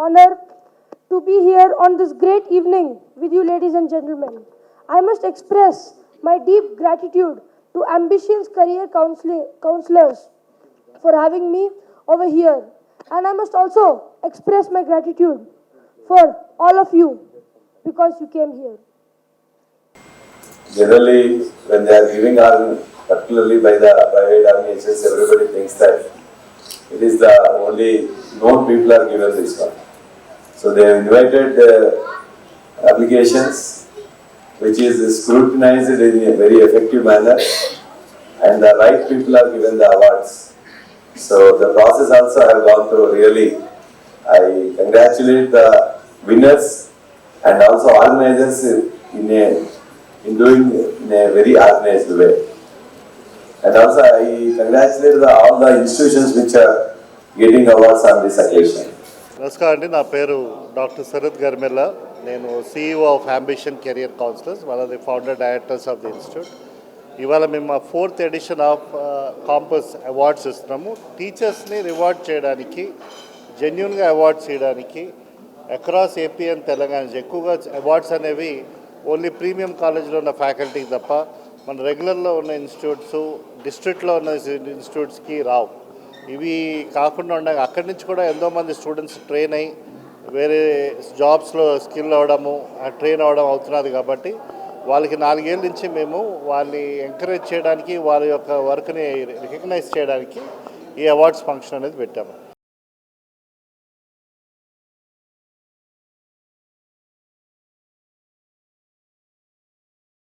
honor to be here on this great evening with you, ladies and gentlemen. I must express my deep gratitude to Ambition's career counselors for having me over here. And I must also express my gratitude for all of you because you came here. Generally, when they are giving army, particularly by the private organizations, everybody thinks that it is the only known people are given this one. So they have invited applications which is scrutinized in a very effective manner, and the right people are given the awards. So the process also I have gone through really. I congratulate the winners and also organizers in doing in a very organized way. And also I congratulate all the institutions which are getting awards on this occasion. నమస్కారం అండి, నా పేరు doctor Sarath Garmella. నేను CEO of ambition career counsellors, one of the founder directors of the institute. ఇవాళ మేము మా 4th edition of campus awards ఇస్తున్నాము. టీచర్స్ని reward చేయడానికి, జెన్యున్గా అవార్డ్స్ చేయడానికి అక్రాస్ ఏపీ అండ్ తెలంగాణ ఎక్కువగా అవార్డ్స్ అనేవి ఓన్లీ ప్రీమియం కాలేజ్లో ఉన్న ఫ్యాకల్టీకి తప్ప మన రెగ్యులర్లో ఉన్న ఇన్స్టిట్యూట్స్, డిస్ట్రిక్ట్లో ఉన్న ఇన్స్టిట్యూట్స్కి రావు. ఇవి కాకుండా ఉండగా అక్కడి నుంచి కూడా ఎంతోమంది స్టూడెంట్స్ ట్రైన్ అయ్యి వేరే జాబ్స్లో స్కిల్ అవ్వడము, ట్రైన్ అవ్వడం అవుతున్నది. కాబట్టి వాళ్ళకి 4 ఏళ్ళ నుంచి మేము వాళ్ళని ఎంకరేజ్ చేయడానికి, వాళ్ళ యొక్క వర్క్ని రికగ్నైజ్ చేయడానికి ఈ అవార్డ్స్ ఫంక్షన్ అనేది పెట్టాము.